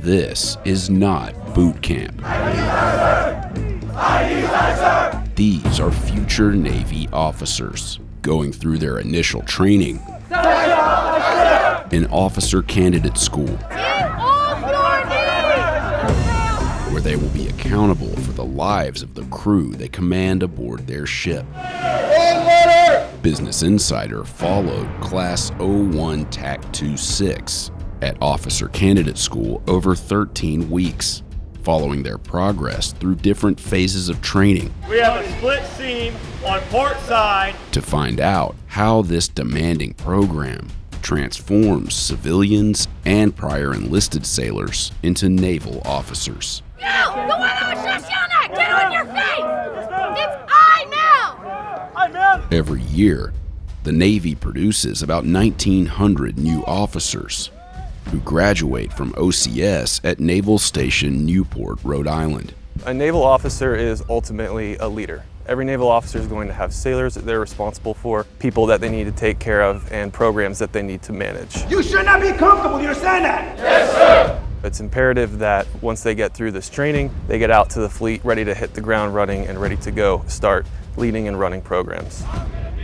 This is not boot camp. These are future Navy officers going through their initial training in officer candidate school, where they will be accountable for the lives of the crew they command aboard their ship. Business Insider followed Class 01 TAC 26 at Officer Candidate School over 13 weeks, following their progress through different phases of training. We have a split seam on port side To find out how this demanding program transforms civilians and prior enlisted sailors into naval officers. No! The one I was just yelling at! Get on your face! It's I now! I man. Every year, the Navy produces about 1,900 new officers who graduate from OCS at Naval Station Newport, Rhode Island. A naval officer is ultimately a leader. Every naval officer is going to have sailors that they're responsible for, people that they need to take care of, and programs that they need to manage. You should not be comfortable, you understand that? Yes, sir! It's imperative that once they get through this training, they get out to the fleet ready to hit the ground running and ready to go start leading and running programs.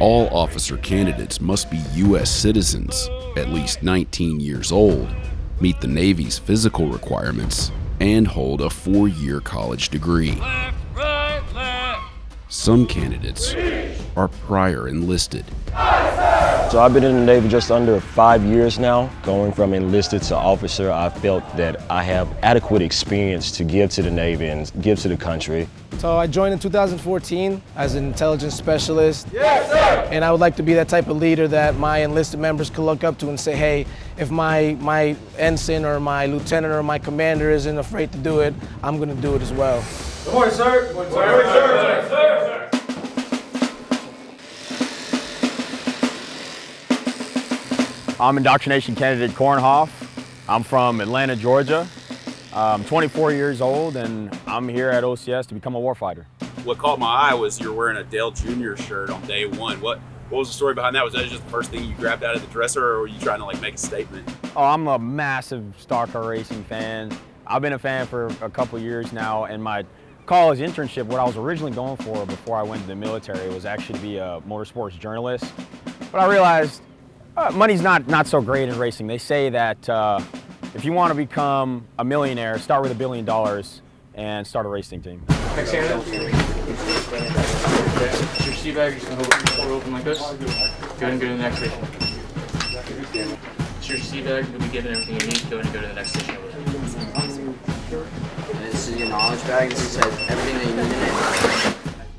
All officer candidates must be U.S. citizens, at least 19 years old, meet the Navy's physical requirements, and hold a 4-year college degree. Some candidates are prior enlisted. So I've been in the Navy just under 5 years now. Going from enlisted to officer, I felt that I have adequate experience to give to the Navy and give to the country. So I joined in 2014 as an intelligence specialist. Yes, sir! And I would like to be that type of leader that my enlisted members can look up to and say, hey, if my ensign or my lieutenant or my commander isn't afraid to do it, I'm going to do it as well. Good morning, sir. Good morning, sir. I'm indoctrination candidate Kornhoff. I'm from Atlanta, Georgia. I'm 24 years old and I'm here at OCS to become a warfighter. What caught my eye was you're wearing a Dale Jr. shirt on day one. What was the story behind that? Was that just the first thing you grabbed out of the dresser, or were you trying to make a statement? Oh, I'm a massive stock car racing fan. I've been a fan for a couple years now, and my college internship, what I was originally going for before I went to the military, was actually to be a motorsports journalist. But I realized money's not so great in racing. They say that if you want to become a millionaire, start with $1 billion and start a racing team. Next hand. It's your seat bag, you're just going to hold it open like this. Go ahead and go to the next station. It's your seat bag, you'll be given everything you need. Go ahead and go to the next station. And this is your knowledge bag. This has everything that you need in it.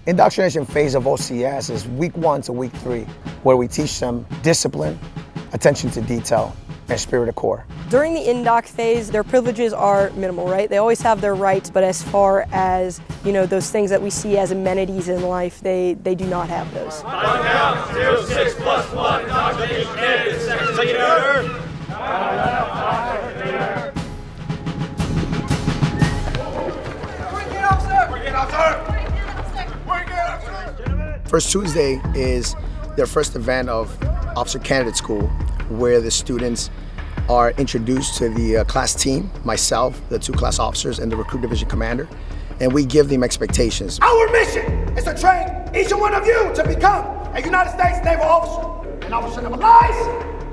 Indoctrination phase of OCS is week 1 to week 3, where we teach them discipline, attention to detail, and spirit of corps. During the indoc phase, their privileges are minimal, right? They always have their rights, but as far as, those things that we see as amenities in life, they do not have those. Count 06 plus 1, indoctrination candidate, second leader. First Tuesday is their first event of Officer Candidate School, where the students are introduced to the class team, myself, the 2 class officers, and the recruit division commander, and we give them expectations. Our mission is to train each one of you to become a United States naval officer, an officer never lies,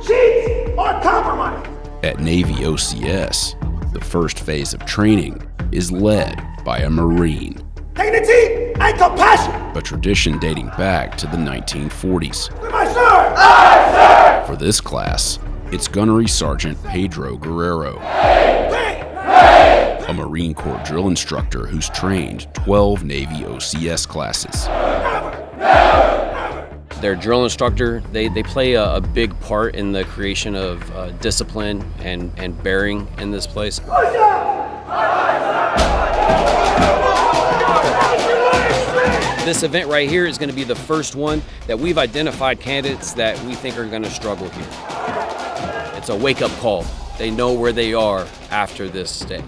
cheats, or compromises. At Navy OCS, the first phase of training is led by a Marine. Dignity and compassion. A tradition dating back to the 1940s. With my sir! Aye, sir! For this class, it's Gunnery Sergeant Pedro Guerrero, a Marine Corps drill instructor who's trained 12 Navy OCS classes. Their drill instructor, they play a big part in the creation of discipline and bearing in this place. This event right here is going to be the first one that we've identified candidates that we think are going to struggle here. It's a wake-up call. They know where they are after this day.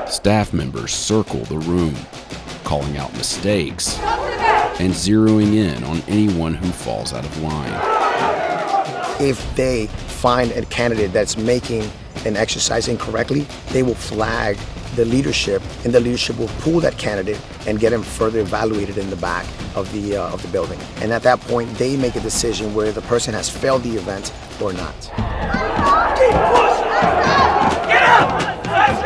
Staff members circle the room, calling out mistakes and zeroing in on anyone who falls out of line. If they find a candidate that's making an exercise incorrectly, they will flag the leadership, and the leadership will pull that candidate and get him further evaluated in the back of the building. And at that point, they make a decision whether the person has failed the event or not. Keep pushing! Get up! Let's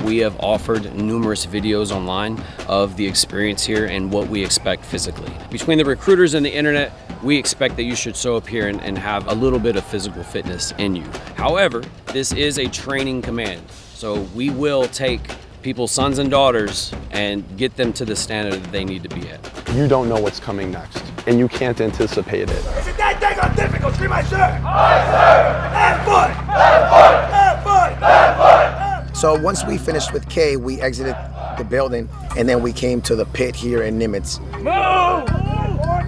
go! We have offered numerous videos online of the experience here and what we expect physically. Between the recruiters and the internet, we expect that you should show up here and have a little bit of physical fitness in you. However, this is a training command, so we will take people's sons and daughters and get them to the standard that they need to be at. You don't know what's coming next, and you can't anticipate it. Is it that daggone difficult? Scream, I sir! Aye, sir! Left foot! Left foot! Left foot! Left foot! So once we finished with K, we exited the building, and then we came to the pit here in Nimitz. Move!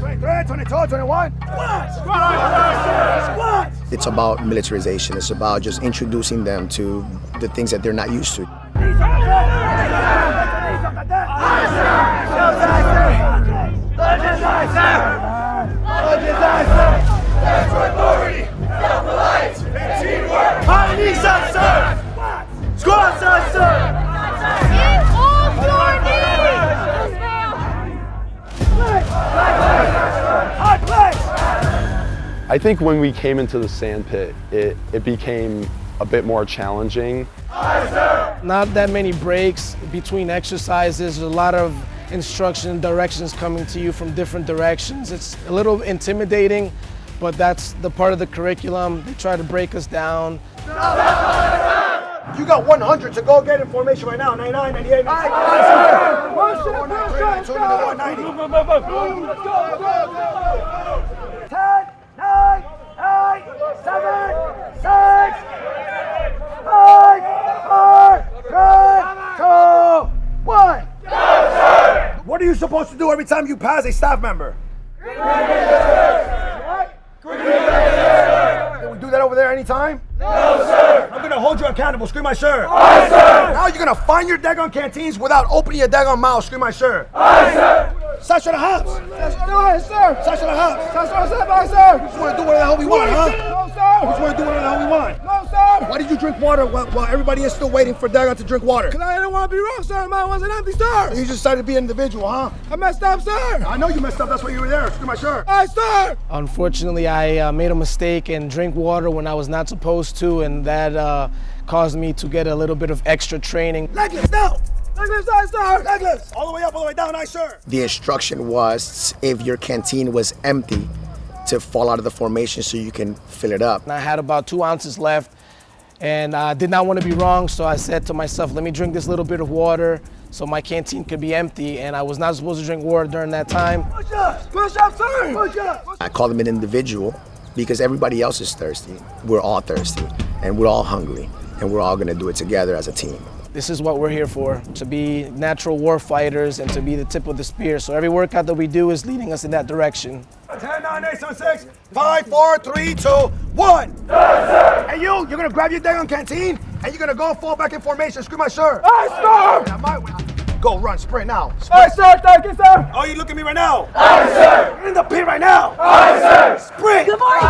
23, 22, 21. Squats! Squats! It's about militarization. It's about just introducing them to the things that they're not used to. Squats, sir! I think when we came into the sand pit, it became a bit more challenging. Not that many breaks between exercises. There's a lot of instruction and directions coming to you from different directions. It's a little intimidating, but that's the part of the curriculum. They try to break us down. You got 100 to go get information right now. 99, 98, 99. Let's go. 190. Let's go. 10, 9, 8, 7, 6, 5, 4, 3, 2, 1. What are you supposed to do every time you pass a staff member? Can we do that over there anytime? No, sir! I'm gonna hold you accountable. Scream, my sir! Aye, sir! Now you're gonna find your daggone canteens without opening your daggone mouth. Scream, my sir! Aye, sir! Search of the house! Sir! Search of the house! Aye, sir! We just wanna do whatever the hell we want, huh? No, sir! We just wanna do whatever the hell we want. No, sir! Why did you drink water while everybody is still waiting for daggone to drink water? Because I didn't want to be wrong, sir. Mine wasn't empty, sir! You just decided to be an individual, huh? I messed up, sir! I know you messed up. That's why you were there. Scream, my sir! Aye, sir! Unfortunately, I made a mistake and drank water when I was not supposed to, and that caused me to get a little bit of extra training. Legless, now! Legless, aye, sir! Legless! All the way up, all the way down, aye, sir! The instruction was, if your canteen was empty, to fall out of the formation so you can fill it up. And I had about 2 ounces left, and I did not want to be wrong, so I said to myself, let me drink this little bit of water so my canteen could be empty, and I was not supposed to drink water during that time. Push up! Push up, sir! Push up! I call them an individual because everybody else is thirsty. We're all thirsty, and we're all hungry, and we're all gonna do it together as a team. This is what we're here for, to be natural war fighters and to be the tip of the spear. So every workout that we do is leading us in that direction. 10, 9, 8, 7, 6, 5, 4, 3, 2, 1. Yes, hey, you're gonna grab your daggone canteen and you're gonna go and fall back in formation. Scream, my sir. Aye, sir. Go, run, sprint now. Sprint. Aye, sir. Thank you, sir. Oh, you look at me right now? Aye, sir. You're in the pit right now? Aye, sir. Sprint. Good morning.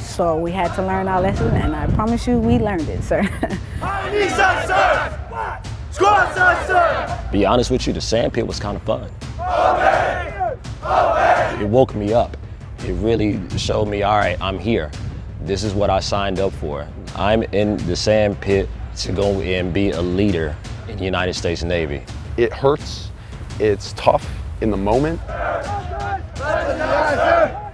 So we had to learn our lesson, and I promise you, we learned it, sir. Squad, sir. Be honest with you, the sand pit was kind of fun. It woke me up. It really showed me, all right, I'm here. This is what I signed up for. I'm in the sand pit to go and be a leader in the United States Navy. It hurts, it's tough in the moment,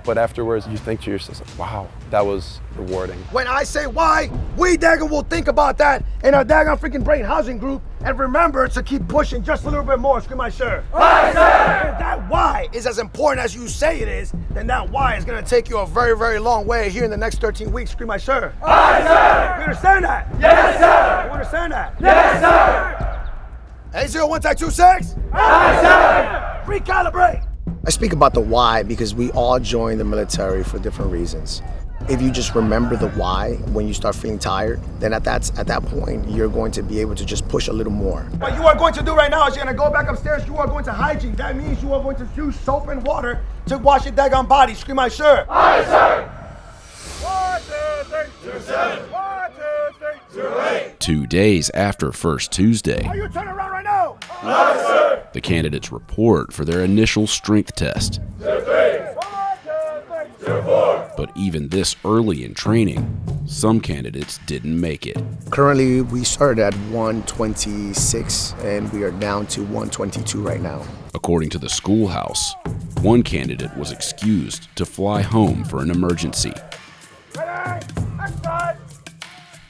but afterwards you think to yourself, wow, that was rewarding. When I say why, we daggone will think about that in our daggone freaking brain housing group and remember to keep pushing just a little bit more. Scream, my sir. Aye, sir. If that why is as important as you say it is, then that why is gonna take you a very, very long way here in the next 13 weeks. Scream, my sir. Aye, sir. You understand that? Yes, sir. You understand that? Yes, sir. 801 type 26. Aye, sir. Recalibrate. I speak about the why because we all join the military for different reasons. If you just remember the why when you start feeling tired, then at that point, you're going to be able to just push a little more. What you are going to do right now is you're going to go back upstairs. You are going to hygiene. That means you are going to use soap and water to wash your daggone body. Scream, "Aye, sir." Aye, sir. 1, 2, 3, 2, 7. 1, 2, 3, 2, 8. 2 days after First Tuesday, Are you turning around right now? Aye, sir. the candidates report for their initial strength test. 2, 3. 1, 2, 3, 2, 4. But even this early in training, some candidates didn't make it. Currently, we started at 126 and we are down to 122 right now. According to the schoolhouse, one candidate was excused to fly home for an emergency,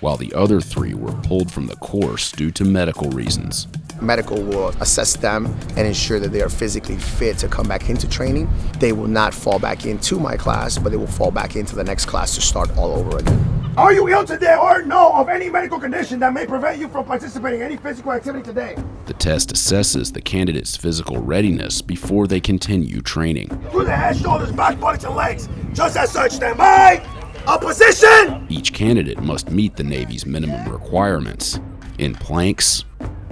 while the other 3 were pulled from the course due to medical reasons. Medical will assess them and ensure that they are physically fit to come back into training. They will not fall back into my class, but they will fall back into the next class to start all over again. Are you ill today or know of any medical condition that may prevent you from participating in any physical activity today? The test assesses the candidate's physical readiness before they continue training. Do the head, shoulders, back, buttocks, and legs. Just as such, stand by. A position! Each candidate must meet the Navy's minimum requirements in planks,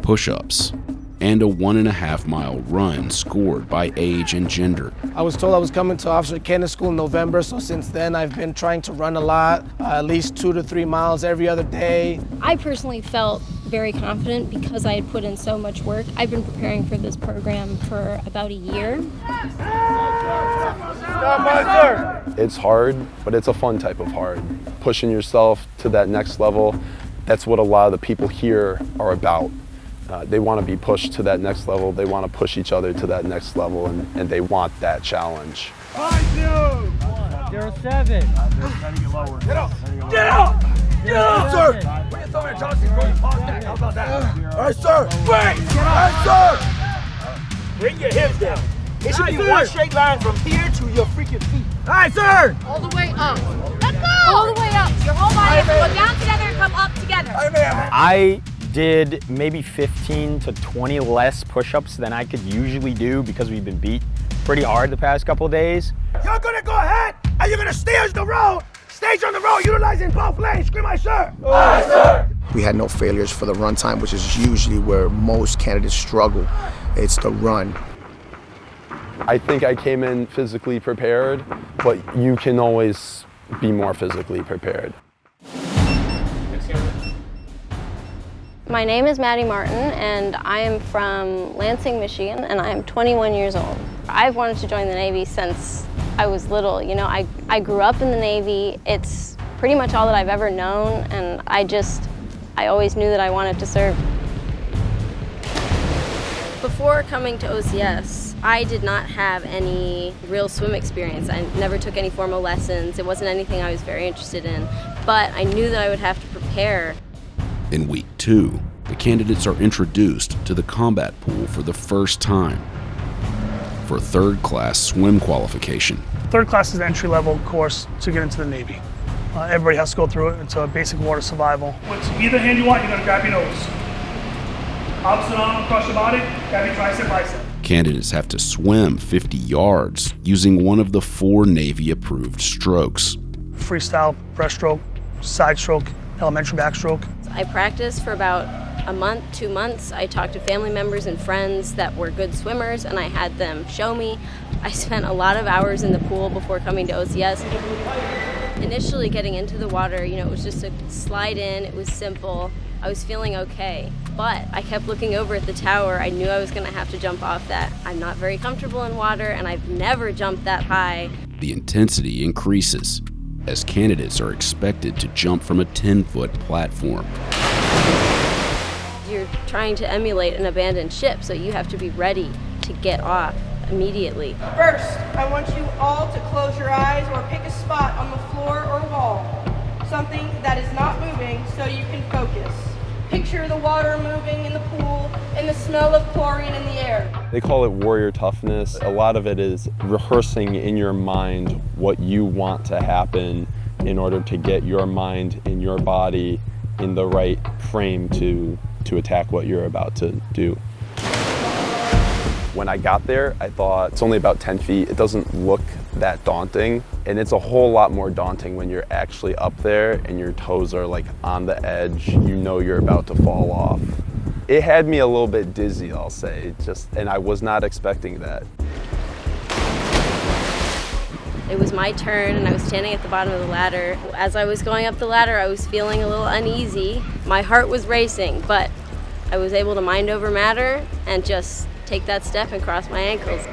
push-ups, and a 1.5-mile run scored by age and gender. I was told I was coming to Officer Candidate School in November, so since then I've been trying to run a lot, at least 2 to 3 miles every other day. I personally felt very confident because I had put in so much work. I've been preparing for this program for about a year. It's hard, but it's a fun type of hard. Pushing yourself to that next level, that's what a lot of the people here are about. They want to be pushed to that next level. They want to push each other to that next level, and they want that challenge. 5-2. 0-7. Get up! Get up! Get up, sir! When you throw in Johnson, throw your paws back. How about that? All right, sir. Wait! All right, sir. Bring your hips down. It should be one straight line from here to your freaking feet. All right, sir! All the way up. Let's go! All the way up. Your whole body has to go down together and come up together. I did maybe 15 to 20 less push-ups than I could usually do because we've been beat pretty hard the past couple of days. You're gonna go ahead and you're gonna stage the road. Stage on the road, utilizing both lanes. Scream, "Aye, sir." Aye, sir. We had no failures for the run time, which is usually where most candidates struggle. It's the run. I think I came in physically prepared, but you can always be more physically prepared. My name is Maddie Martin, and I am from Lansing, Michigan, and I am 21 years old. I've wanted to join the Navy since I was little. You know, I grew up in the Navy. It's pretty much all that I've ever known, and I always knew that I wanted to serve. Before coming to OCS, I did not have any real swim experience. I never took any formal lessons. It wasn't anything I was very interested in, but I knew that I would have to prepare. In week 2, the candidates are introduced to the combat pool for the first time for third-class swim qualification. Third class is the entry-level course to get into the Navy. Everybody has to go through it. It's a basic water survival. With either hand you want, you're gonna grab your nose. Opposite arm across your body, grab your tricep, bicep. Candidates have to swim 50 yards using one of the 4 Navy-approved strokes. Freestyle, breaststroke, side stroke, elementary backstroke. I practiced for about a month, 2 months. I talked to family members and friends that were good swimmers, and I had them show me. I spent a lot of hours in the pool before coming to OCS. Initially getting into the water, you know, it was just a slide in, it was simple. I was feeling okay, but I kept looking over at the tower. I knew I was gonna have to jump off that. I'm not very comfortable in water, and I've never jumped that high. The intensity increases as candidates are expected to jump from a 10-foot platform. You're trying to emulate an abandoned ship, so you have to be ready to get off immediately. First, I want you all to close your eyes or pick a spot on the floor or wall, something that is not moving so you can focus. Picture the water moving in the pool and the smell of chlorine in the air. They call it warrior toughness. A lot of it is rehearsing in your mind what you want to happen in order to get your mind and your body in the right frame to attack what you're about to do. When I got there, I thought it's only about 10 feet. It doesn't look that daunting, and it's a whole lot more daunting when you're actually up there and your toes are like on the edge. You know you're about to fall off. It had me a little bit dizzy, I'll say, and I was not expecting that. It was my turn and I was standing at the bottom of the ladder. As I was going up the ladder, I was feeling a little uneasy. My heart was racing, but I was able to mind over matter and just take that step and cross my ankles.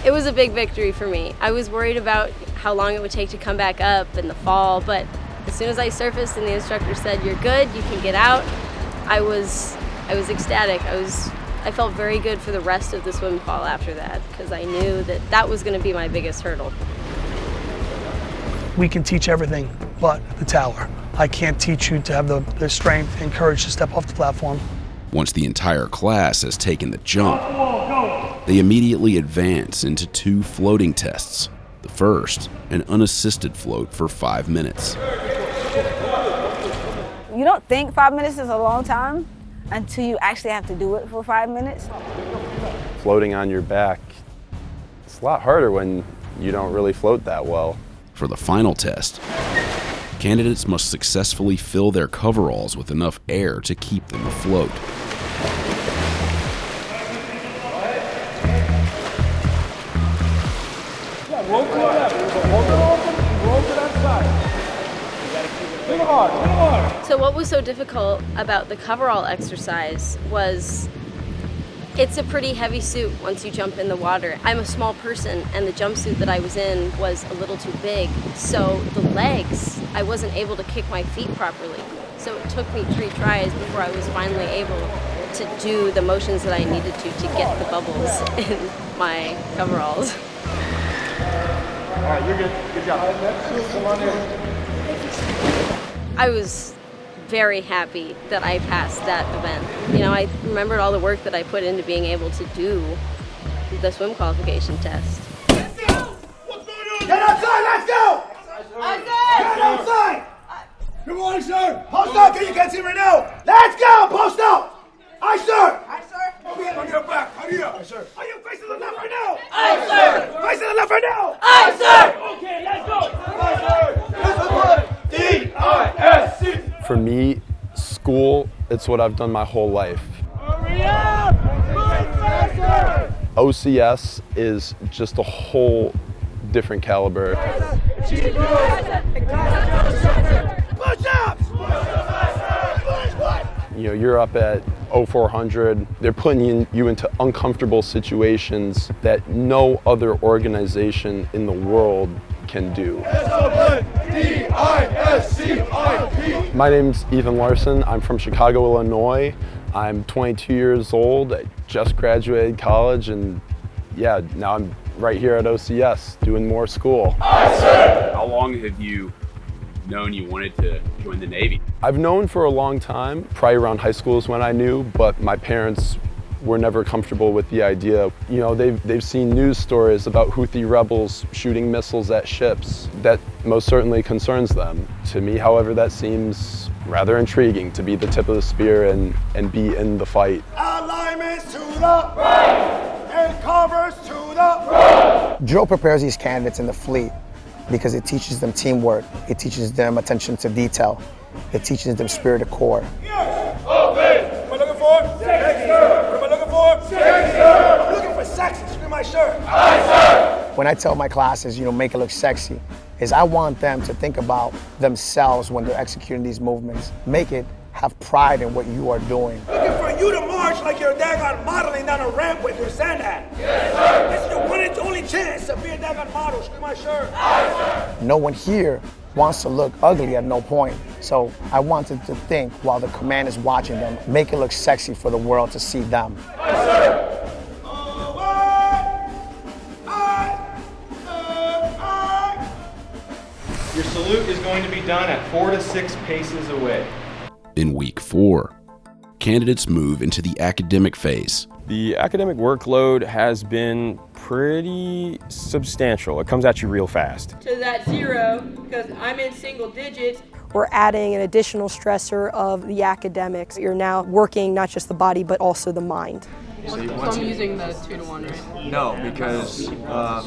It was a big victory for me. I was worried about how long it would take to come back up in the fall, but as soon as I surfaced and the instructor said, "You're good, you can get out," I was ecstatic. I felt very good for the rest of the swim fall after that because I knew that that was going to be my biggest hurdle. We can teach everything but the tower. I can't teach you to have the strength and courage to step off the platform. Once the entire class has taken the jump, they immediately advance into 2 floating tests. The first, an unassisted float for 5 minutes. You don't think 5 minutes is a long time until you actually have to do it for 5 minutes. Floating on your back, it's a lot harder when you don't really float that well. For the final test, candidates must successfully fill their coveralls with enough air to keep them afloat. So what was so difficult about the coverall exercise was it's a pretty heavy suit once you jump in the water. I'm a small person and the jumpsuit that I was in was a little too big. So the legs, I wasn't able to kick my feet properly. So it took me 3 tries before I was finally able to do the motions that I needed to get the bubbles in my coveralls. All right, you're good. Good job. Come on in. I was very happy that I passed that event. You know, I remembered all the work that I put into being able to do the swim qualification test. Get outside, let's go! Get outside! Good morning, sir. Post up, you can't see right now. Let's go, post up! Aye, sir. Aye, sir. Okay, on your back. How do you? Aye, sir. Are you facing the left right now? Aye, sir. Facing the left right now? Aye, sir. Okay, let's go. Aye, sir. D-I-S-C. For me, school, it's what I've done my whole life. Hurry up! Move faster! OCS is just a whole different caliber. Push-ups! You know, you're up at 0400. They're putting you into uncomfortable situations that no other organization in the world can do. D-I-S-C-I-P. My name's Ethan Larson. I'm from Chicago, Illinois. I'm 22 years old. I just graduated college, and yeah, now I'm right here at OCS doing more school. How long have you known you wanted to join the Navy? I've known for a long time. Probably around high school is when I knew, but my parents were never comfortable with the idea. You know, they've seen news stories about Houthi rebels shooting missiles at ships. That most certainly concerns them. To me, however, that seems rather intriguing, to be the tip of the spear and be in the fight. Alignments to the right and covers to the right. Drill prepares these candidates in the fleet because it teaches them teamwork, it teaches them attention to detail, it teaches them spirit of corps. Yes. Open. What am I looking for? Sexy. What am I looking for? Sexy. I'm looking for sexy. Screw my shirt. Aye, sir. When I tell my classes, you know, make it look sexy, is I want them to think about themselves when they're executing these movements. Make it have pride in what you are doing. Looking for you to march like you're daggone modeling down a ramp with your sand hat. Yes, sir. This is your one and only chance to be a daggone model. Screw my shirt. Aye, sir. No one here wants to look ugly at no point. So I wanted to think while the command is watching them, make it look sexy for the world to see them. Aye, sir. Your salute is going to be done at 4 to 6 paces away. In week 4, candidates move into the academic phase. The academic workload has been pretty substantial. It comes at you real fast. To that 0, because I'm in single digits. We're adding an additional stressor of the academics. You're now working not just the body, but also the mind. So I'm using the 2-to-1, right? No, because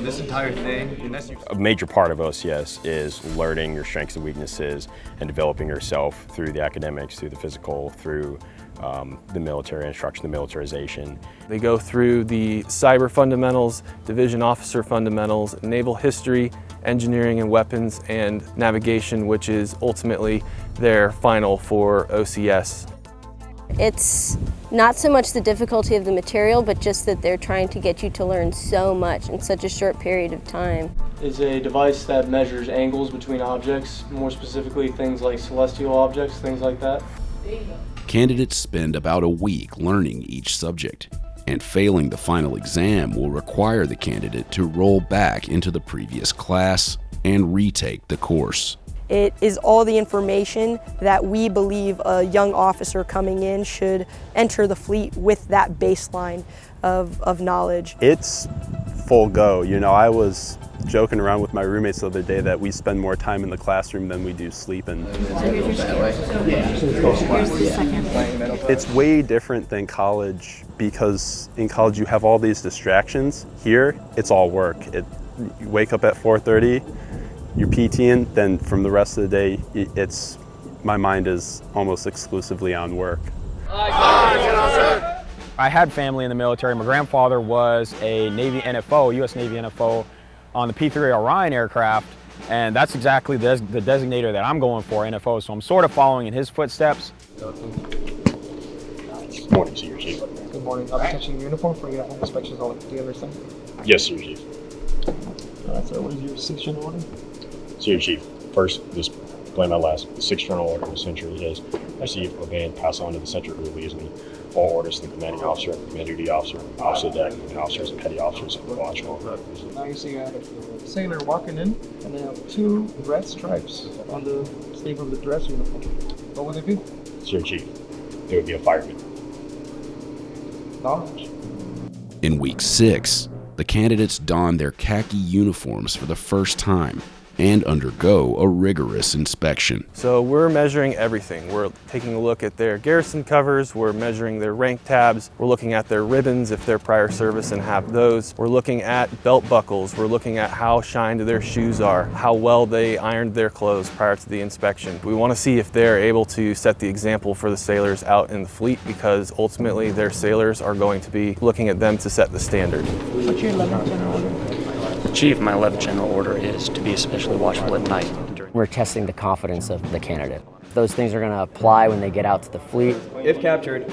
this entire thing, unless you... A major part of OCS is learning your strengths and weaknesses and developing yourself through the academics, through the physical, through the military instruction, the militarization. They go through the cyber fundamentals, division officer fundamentals, naval history, engineering and weapons, and navigation, which is ultimately their final for OCS. It's not so much the difficulty of the material, but just that they're trying to get you to learn so much in such a short period of time. Is a device that measures angles between objects, more specifically things like celestial objects, things like that. Candidates spend about a week learning each subject, and failing the final exam will require the candidate to roll back into the previous class and retake the course. It is all the information that we believe a young officer coming in should enter the fleet with that baseline of knowledge. It's full go. You know, I was joking around with my roommates the other day that we spend more time in the classroom than we do sleeping. It's way different than college because in college you have all these distractions. Here, it's all work. You wake up at 4:30, you're PTing, then from the rest of the day, my mind is almost exclusively on work. I had family in the military. My grandfather was a Navy NFO, U.S. Navy NFO, on the P-3 Orion aircraft, and that's exactly the designator that I'm going for, NFO, so I'm sort of following in his footsteps. Good morning, Senior Chief. Good morning. I'll be touching your uniform for your home inspections only. Do you understand? Yes, Senior Chief. All right, sir. What is your 6th general order? Senior Chief, first, just blame my last. The 6th general order of the century is receive, obey, and pass on to the century who leaves me all orders to the commanding officer, commander duty officer, officer of deck, and officers and petty officers of the watch and all that. Now you see you have a sailor walking in, and they have 2 red stripes on the sleeve of the dress uniform. What would they be? Senior Chief, they would be a fireman. Knowledge. In week 6, the candidates don their khaki uniforms for the first time and undergo a rigorous inspection. So we're measuring everything. We're taking a look at their garrison covers, we're measuring their rank tabs, we're looking at their ribbons if they're prior service and have those. We're looking at belt buckles, we're looking at how shined their shoes are, how well they ironed their clothes prior to the inspection. We want to see if they're able to set the example for the sailors out in the fleet, because ultimately their sailors are going to be looking at them to set the standard. What's your 11th general order? Chief, my 11th general order is to be especially watchful at night. We're testing the confidence of the candidate. Those things are going to apply when they get out to the fleet. If captured,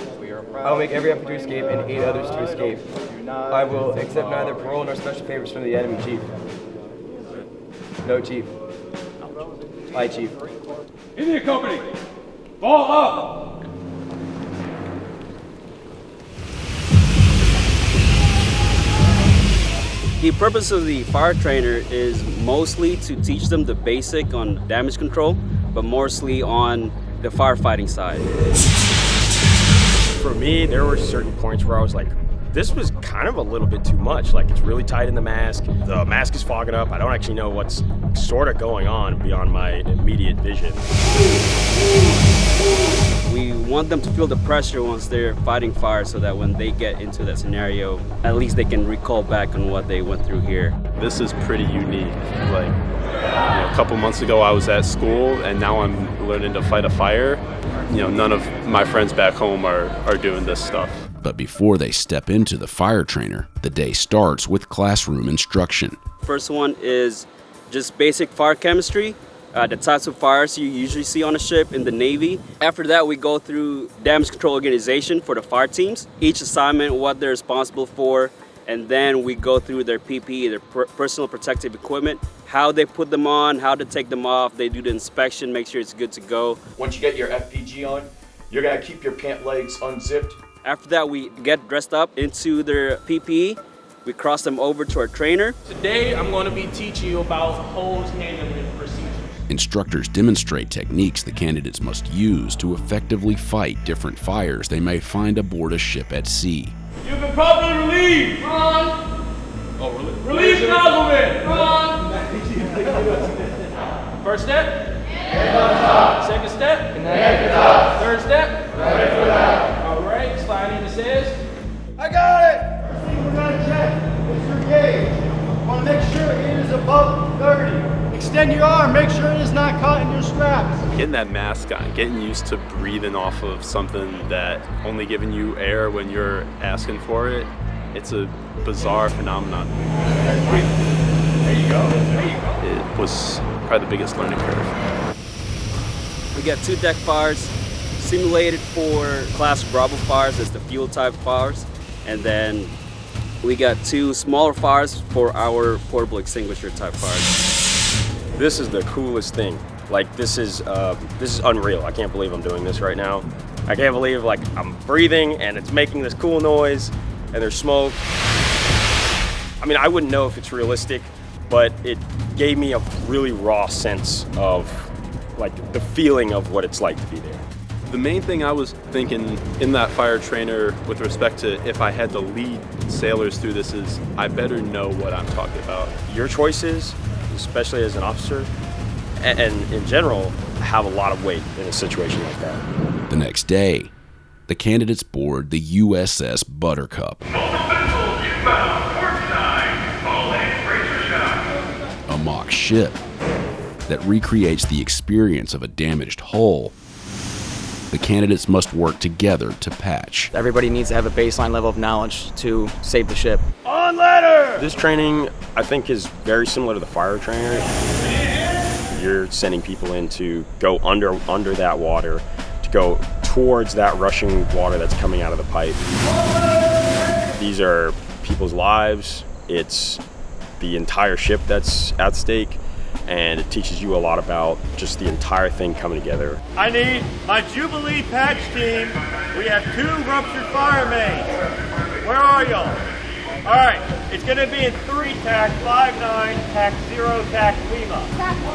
I will make every effort to escape and aid others to escape. I will accept neither parole nor special favors from the enemy, Chief. No, Chief. Aye, Chief. Indian Company, fall up! The purpose of the fire trainer is mostly to teach them the basic on damage control, but mostly on the firefighting side. For me, there were certain points where I was like, this was kind of a little bit too much. Like, it's really tight in the mask is fogging up, I don't actually know what's sort of going on beyond my immediate vision. We want them to feel the pressure once they're fighting fire so that when they get into that scenario, at least they can recall back on what they went through here. This is pretty unique. Like, a couple months ago I was at school and now I'm learning to fight a fire. None of my friends back home are doing this stuff. But before they step into the fire trainer, the day starts with classroom instruction. First one is just basic fire chemistry, the types of fires you usually see on a ship in the Navy. After that, we go through damage control organization for the fire teams, each assignment, what they're responsible for, and then we go through their PPE, their personal protective equipment, how they put them on, how to take them off. They do the inspection, make sure it's good to go. Once you get your FPG on, you're gonna keep your pant legs unzipped. After that, we get dressed up into their PPE. We cross them over to our trainer. Today, I'm going to be teaching you about hose handling procedures. Instructors demonstrate techniques the candidates must use to effectively fight different fires they may find aboard a ship at sea. You've been properly relieved. Run. Oh, really? Relieve nozzleman. Run. First step. Second step. Third step. All right, slide in the says. I got extend your arm. Make sure it is not caught in your straps. Getting that mask on, getting used to breathing off of something that only giving you air when you're asking for it, it's a bizarre phenomenon. There you go. There you go. It was probably the biggest learning curve. We got 2 deck fires simulated for Class Bravo fires, that's the fuel type fires, and then we got 2 smaller fires for our portable extinguisher type fires. This is the coolest thing. Like this is unreal. I can't believe I'm doing this right now. I can't believe like I'm breathing and it's making this cool noise and there's smoke. I mean, I wouldn't know if it's realistic, but it gave me a really raw sense of like the feeling of what it's like to be there. The main thing I was thinking in that fire trainer with respect to if I had to lead sailors through this is I better know what I'm talking about. Your choices, especially as an officer, and in general, have a lot of weight in a situation like that. The next day, the candidates board the USS Buttercup, a mock ship that recreates the experience of a damaged hull. The candidates must work together to patch. Everybody needs to have a baseline level of knowledge to save the ship. On ladder! This training, I think, is very similar to the fire trainer. You're sending people in to go under that water, to go towards that rushing water that's coming out of the pipe. These are people's lives. It's the entire ship that's at stake. And it teaches you a lot about just the entire thing coming together. I need my Jubilee patch team. We have 2 ruptured fire mains. Where are y'all? All right, it's gonna be in 3 tack, 5-9, tack 0, tack Lima.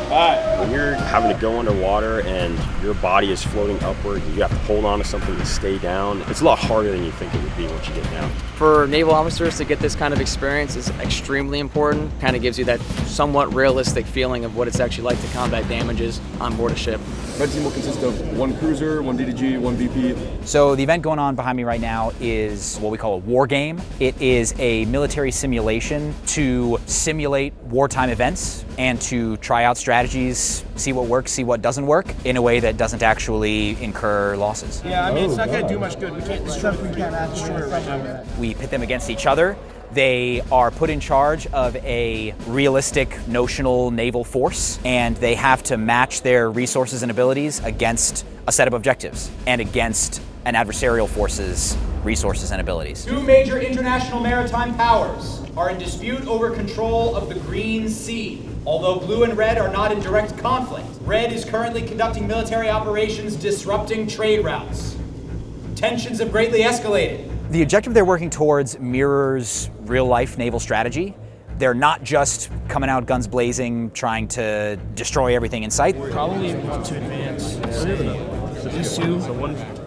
All right. When you're having to go underwater and your body is floating upward, and you have to hold on to something to stay down, it's a lot harder than you think it would be once you get down. For naval officers to get this kind of experience is extremely important. Kind of gives you that somewhat realistic feeling of what it's actually like to combat damages on board a ship. Red team will consist of 1 cruiser, 1 DDG, 1 BP. So the event going on behind me right now is what we call a war game. It is a military simulation to simulate wartime events and to try out strategies, see what works, see what doesn't work, in a way that doesn't actually incur losses. Yeah, I mean, it's not going to do much good. We can't destroy it right now. We pit them against each other. They are put in charge of a realistic notional naval force, and they have to match their resources and abilities against a set of objectives and against an adversarial force's resources and abilities. 2 major international maritime powers are in dispute over control of the Green Sea. Although Blue and Red are not in direct conflict, Red is currently conducting military operations disrupting trade routes. Tensions have greatly escalated. The objective they're working towards mirrors real-life naval strategy. They're not just coming out guns blazing, trying to destroy everything in sight. Probably want to advance.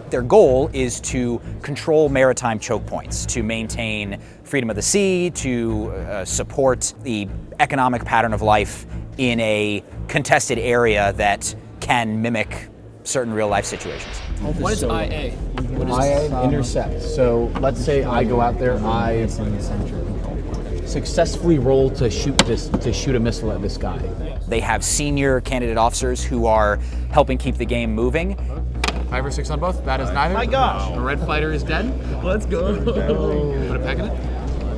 Their goal is to control maritime choke points, to maintain freedom of the sea, to support the economic pattern of life in a contested area that can mimic certain real-life situations. What is IA? IA intercept. So let's say I go out there, I successfully roll to shoot a missile at this guy. They have senior candidate officers who are helping keep the game moving. 5 or 6 on both. That is neither. My gosh. The red fighter is dead. Let's go. Put a peg in it.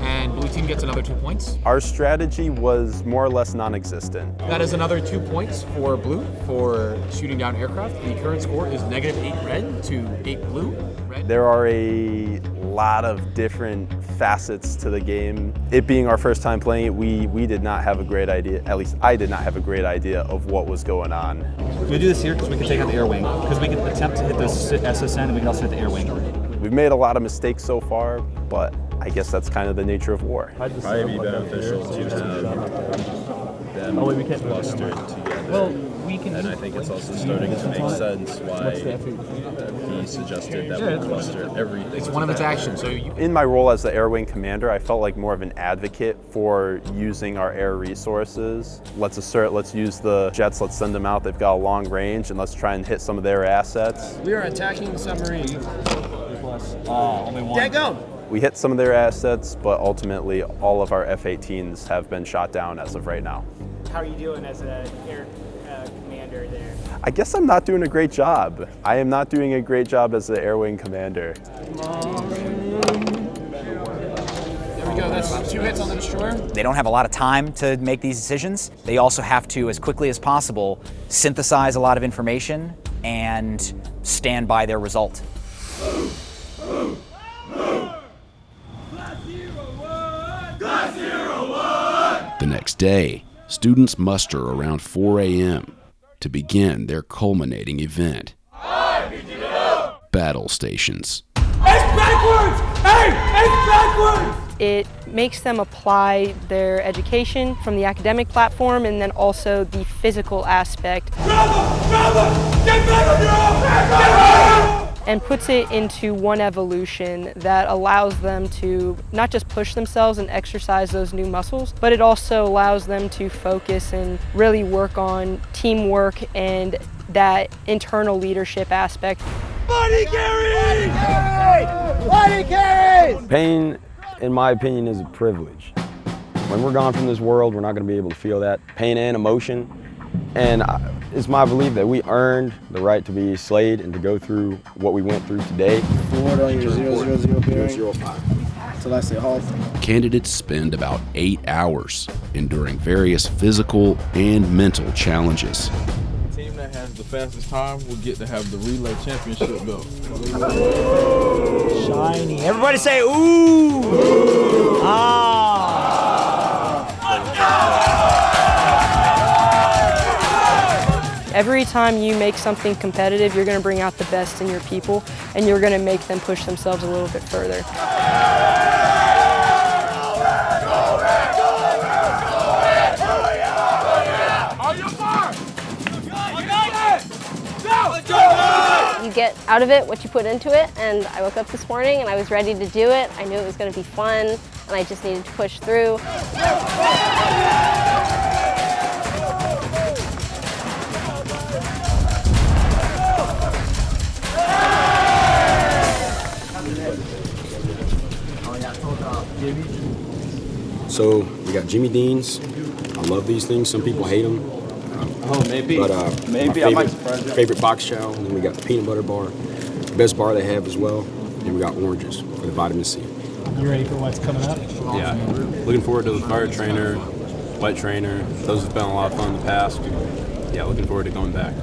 And blue team gets another 2 points. Our strategy was more or less non-existent. That is another 2 points for blue for shooting down aircraft. The current score is -8 red to 8 blue. Red. There are a lot of different facets to the game. It being our first time playing it, we did not have a great idea, at least I did not have a great idea of what was going on. We do this here because we can take out the air wing, because we can attempt to hit the SSN and we can also hit the air wing. We've made a lot of mistakes so far, but I guess that's kind of the nature of war. It'd probably be beneficial to have them clustered together. Well, and I think it's also starting to make sense why he suggested that we cluster everything. It's one of its actions. So in my role as the Air Wing Commander, I felt like more of an advocate for using our air resources. Let's use the jets, let's send them out, they've got a long range, and let's try and hit some of their assets. We are attacking the submarine. Only one. Dead go. We hit some of their assets, but ultimately all of our F-18s have been shot down as of right now. how are you doing as an air commander there? I guess I'm not doing a great job. I am not doing a great job as the Air Wing commander. There we go, that's 2 hits on the destroyer. They don't have a lot of time to make these decisions. They also have to, as quickly as possible, synthesize a lot of information and stand by their result. The next day, students muster around 4 a.m. to begin their culminating event. Battle stations. It's backwards! Hey, it's backwards! It makes them apply their education from the academic platform and then also the physical aspect. Get back on your own! And puts it into one evolution that allows them to not just push themselves and exercise those new muscles, but it also allows them to focus and really work on teamwork and that internal leadership aspect. Body carry! Body carry! Pain, in my opinion, is a privilege. When we're gone from this world, we're not going to be able to feel that pain and emotion. And it's my belief that we earned the right to be slayed and to go through what we went through today. Forward on your 000 bearing. Till I say halt. Candidates spend about 8 hours enduring various physical and mental challenges. The team that has the fastest time will get to have the relay championship belt. Shiny. Everybody say ooh! Ooh. Ah! Every time you make something competitive, you're going to bring out the best in your people and you're going to make them push themselves a little bit further. You get out of it what you put into it, and I woke up this morning and I was ready to do it. I knew it was going to be fun and I just needed to push through. So we got Jimmy Dean's. I love these things. Some people hate them. Maybe. But Maybe I might surprise you. Favorite box chow. And then we got the peanut butter bar. The best bar they have as well. And we got oranges for the vitamin C. You ready for what's coming up? Yeah. Looking forward to the fire trainer, white trainer. Those have been a lot of fun in the past. Yeah, looking forward to going back.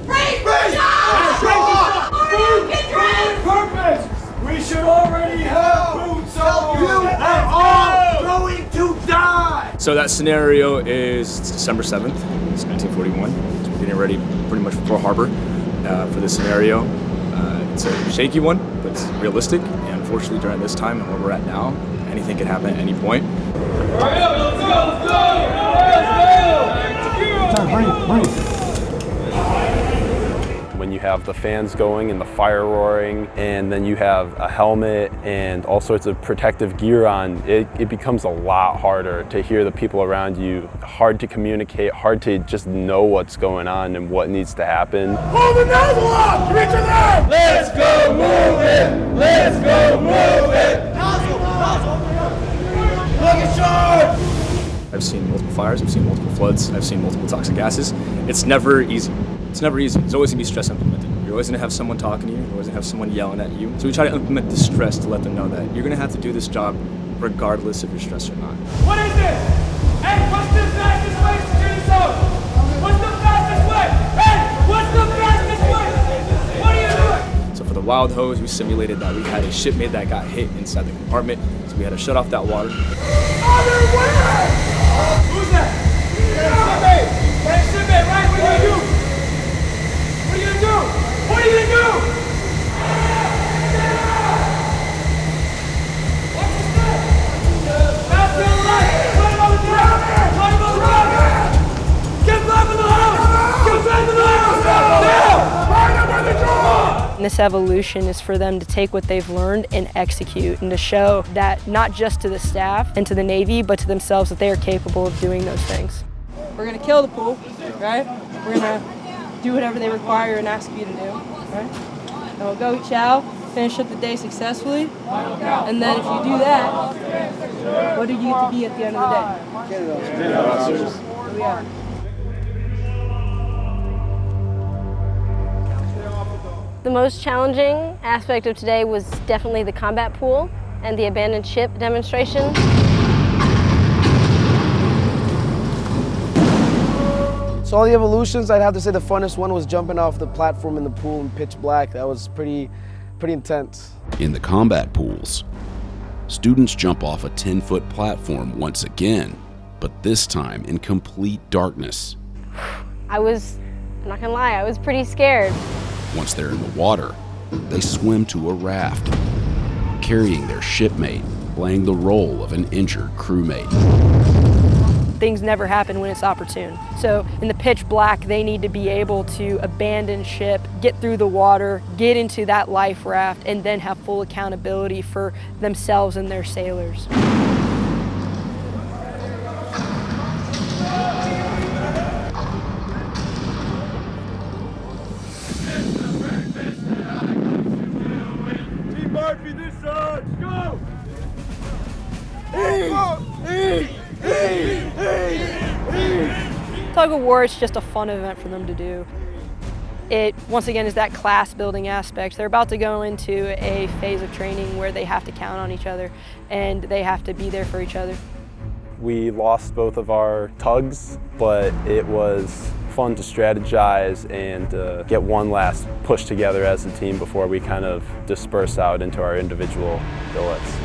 Purpose! We should already have boots on! You are all going to die! So that scenario is December 7th, it's 1941. So we're getting ready pretty much for Pearl Harbor for this scenario. It's a shaky one, but it's realistic. And unfortunately, during this time and where we're at now, anything could happen at any point. Hurry up, let's go, let's go! When you have the fans going and the fire roaring, and then you have a helmet and all sorts of protective gear on, it becomes a lot harder to hear the people around you, hard to communicate, hard to just know what's going on and what needs to happen. Hold the nozzle up! Reach it there! Let's go move it! Let's go move it! Nozzle! Look at shore! I've seen multiple fires, I've seen multiple floods, I've seen multiple toxic gases. It's never easy. It's never easy. There's always going to be stress implemented. You're always going to have someone talking to you. You're always going to have someone yelling at you. So we try to implement the stress to let them know that you're going to have to do this job regardless if you're stressed or not. What is it? Hey, what's the fastest way to security zone? What's the fastest way? Hey, what's the fastest way? What are you doing? So for the wild hose, we simulated that we had a shipmate that got hit inside the compartment. So we had to shut off that water. Who's that? Hey, shipmate, right? What are you doing? What are you gonna do? What are you gonna do? What's the step? Pass me on the right. Run him on the ground. Run him on the ground. Get back in the house. Get back in the house. Now. Find him where the door. And this evolution is for them to take what they've learned and execute, and to show that not just to the staff and to the Navy, but to themselves that they are capable of doing those things. We're gonna kill the pool, right? We're gonna do whatever they require and ask you to do, right? And we'll go eat chow, finish up the day successfully, and then if you do that, what do you get to be at the end of the day? Here we are. The most challenging aspect of today was definitely the combat pool and the abandoned ship demonstration. So all the evolutions, I'd have to say the funnest one was jumping off the platform in the pool in pitch black. That was pretty intense. In the combat pools, students jump off a 10-foot platform once again, but this time in complete darkness. I'm not gonna lie, I was pretty scared. Once they're in the water, they swim to a raft, carrying their shipmate, playing the role of an injured crewmate. Things never happen when it's opportune. So in the pitch black, they need to be able to abandon ship, get through the water, get into that life raft, and then have full accountability for themselves and their sailors. Murphy, this side, go! Tug of war is just a fun event for them to do. It, once again, is that class building aspect. They're about to go into a phase of training where they have to count on each other and they have to be there for each other. We lost both of our tugs, but it was fun to strategize and get one last push together as a team before we kind of disperse out into our individual billets.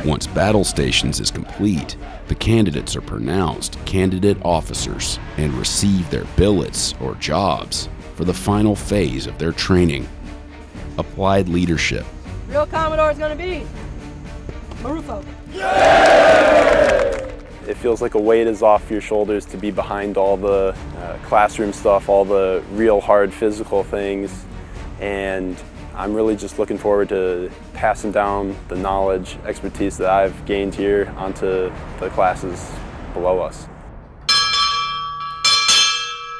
Once battle stations is complete, the candidates are pronounced candidate officers and receive their billets or jobs for the final phase of their training. Applied leadership. Real Commodore is going to be Marufo. It feels like a weight is off your shoulders to be behind all the classroom stuff, all the real hard physical things, and I'm really just looking forward to passing down the knowledge, expertise that I've gained here onto the classes below us.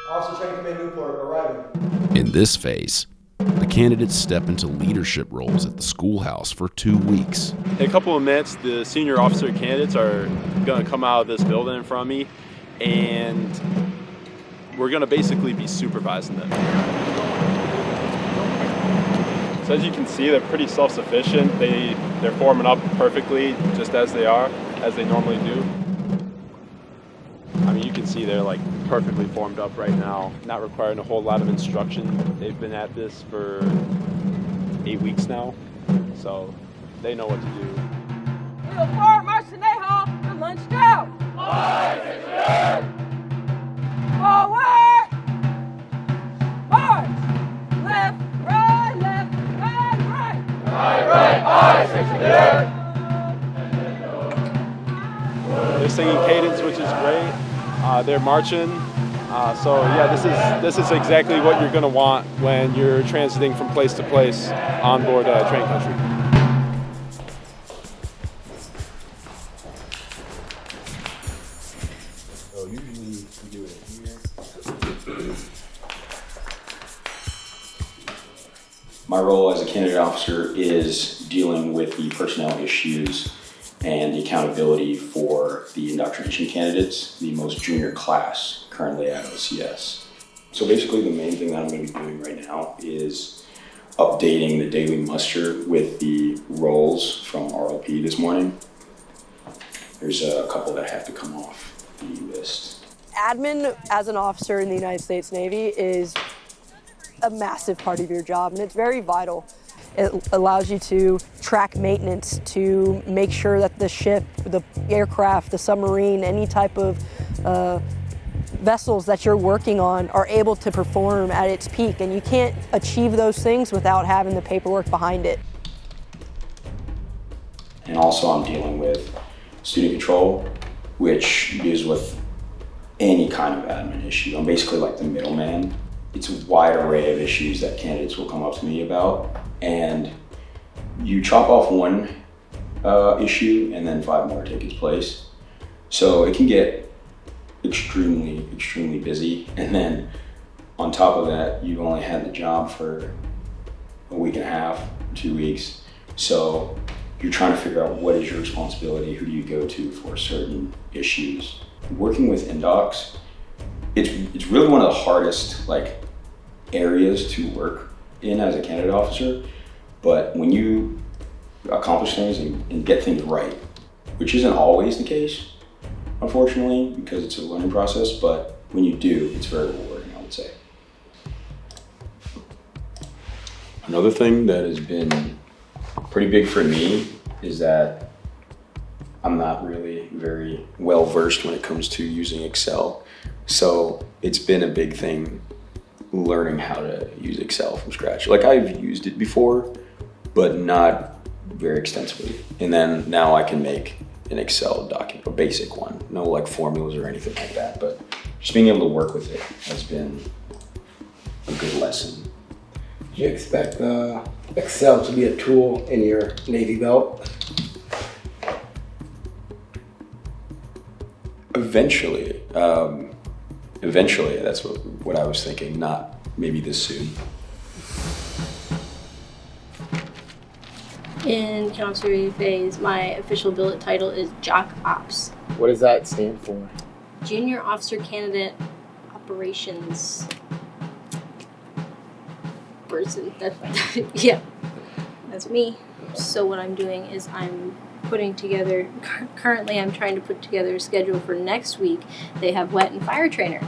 Officer Training Command Newport arriving. In this phase, the candidates step into leadership roles at the schoolhouse for 2 weeks. In a couple of minutes, the senior officer candidates are going to come out of this building in front of me, and we're going to basically be supervising them. So as you can see, they're pretty self-sufficient. They're forming up perfectly just as they are, as they normally do. I mean, you can see they're like perfectly formed up right now, not requiring a whole lot of instruction. They've been at this for 8 weeks now, so they know what to do. We'll forward march to Nahal and lunch out. Forward! March! Left, right, left, right, right! Right, They're singing cadence, which is great. They're marching. So yeah, this is exactly what you're going to want when you're transiting from place to place on board train country. So usually you do it here. My role as a candidate officer is dealing with the personnel issues and the accountability for the indoctrination candidates, the most junior class currently at OCS. So basically the main thing that I'm going to be doing right now is updating the daily muster with the roles from RLP this morning. There's a couple that have to come off the list. Admin as an officer in the United States Navy is a massive part of your job, and it's very vital. It allows you to track maintenance, to make sure that the ship, the aircraft, the submarine, any type of vessels that you're working on are able to perform at its peak, and you can't achieve those things without having the paperwork behind it. And also I'm dealing with student control, which deals with any kind of admin issue. I'm basically like the middleman. It's a wide array of issues that candidates will come up to me about, and you chop off one issue and then 5 more take its place. So it can get extremely, extremely busy. And then on top of that, you've only had the job for a week and a half, 2 weeks. So you're trying to figure out what is your responsibility, who do you go to for certain issues. Working with indocs, it's really one of the hardest like areas to work in as a candidate officer, but when you accomplish things and get things right, which isn't always the case, unfortunately, because it's a learning process, but when you do, it's very rewarding, I would say. Another thing that has been pretty big for me is that I'm not really very well versed when it comes to using Excel. So it's been a big thing learning how to use Excel from scratch. Like I've used it before, but not very extensively. And then now I can make an Excel document, a basic one. No like formulas or anything like that, but just being able to work with it has been a good lesson. Do you expect Excel to be a tool in your Navy belt? Eventually, that's what I was thinking, not maybe this soon. In counselor phase, my official billet title is Jock Ops. What does that stand for? Junior Officer Candidate Operations person. Yeah, that's me. So what I'm doing is I'm putting together, currently I'm trying to put together a schedule for next week. They have wet and fire trainer.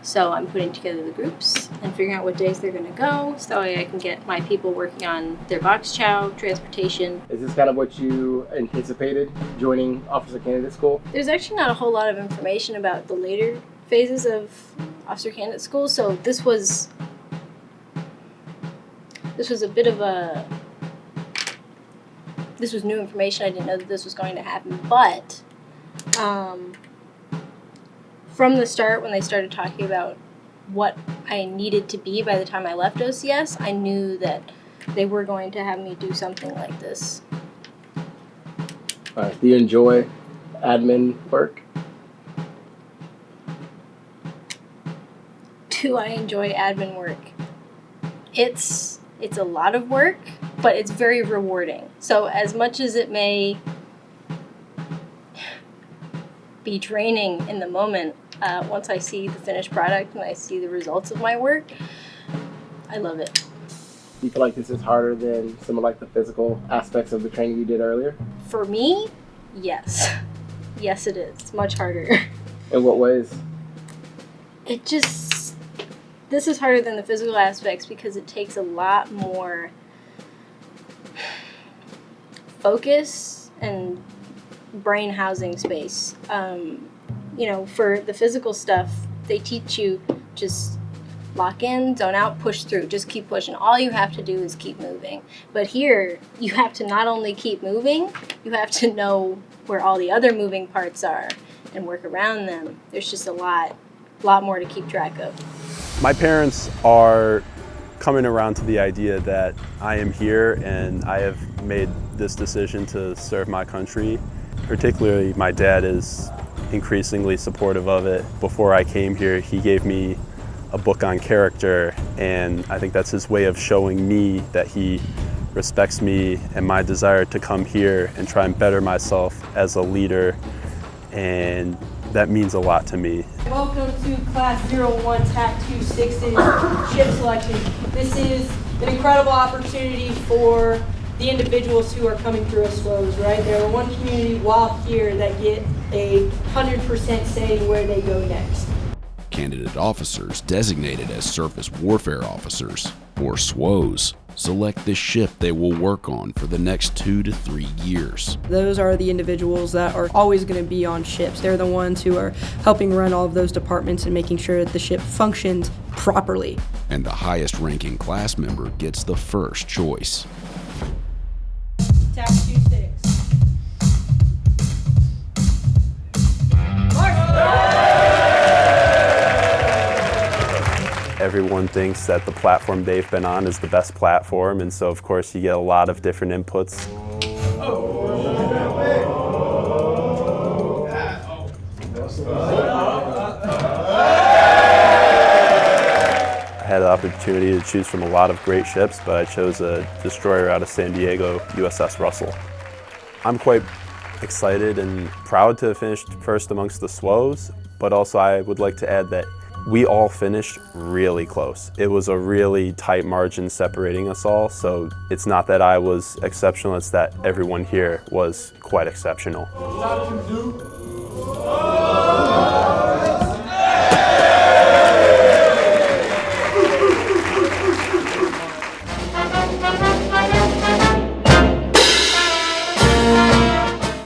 So I'm putting together the groups and figuring out what days they're going to go so I can get my people working on their box chow, transportation. Is this kind of what you anticipated joining Officer Candidate School? There's actually not a whole lot of information about the later phases of Officer Candidate School, so this was a bit of a... This was new information. I didn't know that this was going to happen, but from the start, when they started talking about what I needed to be by the time I left OCS, I knew that they were going to have me do something like this. All right. Do you enjoy admin work? Do I enjoy admin work? It's a lot of work, but it's very rewarding. So as much as it may be draining in the moment, once I see the finished product and I see the results of my work, I love it. Do you feel like this is harder than some of like the physical aspects of the training you did earlier? For me, yes. Yes, it is. It's much harder. In what ways? This is harder than the physical aspects because it takes a lot more focus and brain housing space. For the physical stuff, they teach you just lock in, zone out, push through, just keep pushing. All you have to do is keep moving. But here, you have to not only keep moving, you have to know where all the other moving parts are and work around them. There's just a lot more to keep track of. My parents are coming around to the idea that I am here and I have made this decision to serve my country. Particularly, my dad is increasingly supportive of it. Before I came here, he gave me a book on character, and I think that's his way of showing me that he respects me and my desire to come here and try and better myself as a leader, and that means a lot to me. Welcome to Class 01 TAC 260 ship selection. This is an incredible opportunity for the individuals who are coming through us SWOs, right? They're the one community while here that get a 100% say in where they go next. Candidate officers designated as surface warfare officers, or SWOs, select the ship they will work on for the next 2 to 3 years. Those are the individuals that are always going to be on ships. They're the ones who are helping run all of those departments and making sure that the ship functions properly. And the highest ranking class member gets the first choice. TAC 26. Everyone thinks that the platform they've been on is the best platform, and so of course you get a lot of different inputs. I had the opportunity to choose from a lot of great ships, but I chose a destroyer out of San Diego, USS Russell. I'm quite excited and proud to have finished first amongst the SWOs, but also I would like to add that we all finished really close. It was a really tight margin separating us all, so it's not that I was exceptional, it's that everyone here was quite exceptional.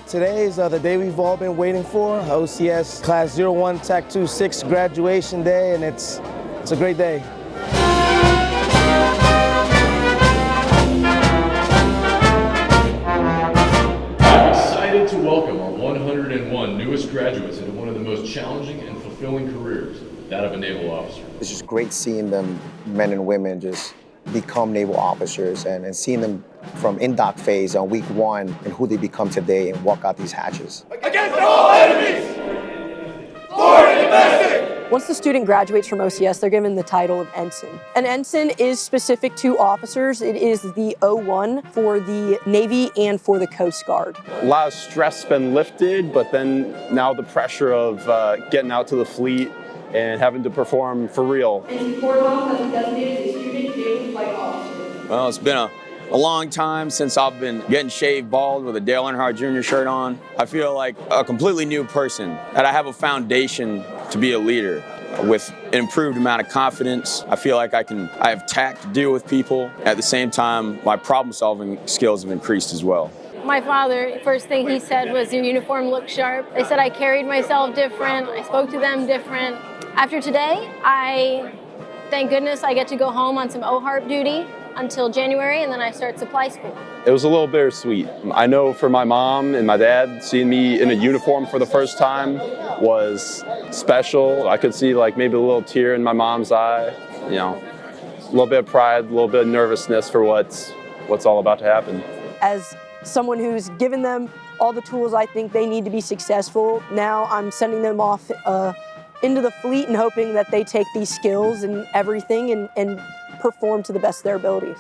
Today is the day we've all been waiting for, OCS Class 01 TAC 26 graduation day, and it's a great day. I'm excited to welcome our 101 newest graduates into one of the most challenging and fulfilling careers, that of a naval officer. It's just great seeing them, men and women, just become naval officers and seeing them from indoc phase on week 1 and who they become today and walk out these hatches. Against all enemies! Foreign and domestic! Once the student graduates from OCS, they're given the title of ensign. An ensign is specific to officers. It is the 01 for the Navy and for the Coast Guard. A lot of stress been lifted, but then now the pressure of getting out to the fleet and having to perform for real. Well, it's been a long time since I've been getting shaved bald with a Dale Earnhardt Jr. shirt on. I feel like a completely new person, that I have a foundation to be a leader with an improved amount of confidence. I feel like I have tact to deal with people. At the same time, my problem-solving skills have increased as well. My father, first thing he said was, your uniform looks sharp. They said I carried myself different, I spoke to them different. After today, thank goodness I get to go home on some OHARP duty until January, and then I start supply school. It was a little bittersweet. I know for my mom and my dad, seeing me in a uniform for the first time was special. I could see like maybe a little tear in my mom's eye, you know, a little bit of pride, a little bit of nervousness for what's all about to happen. As someone who's given them all the tools I think they need to be successful, now I'm sending them off into the fleet and hoping that they take these skills and everything and perform to the best of their abilities.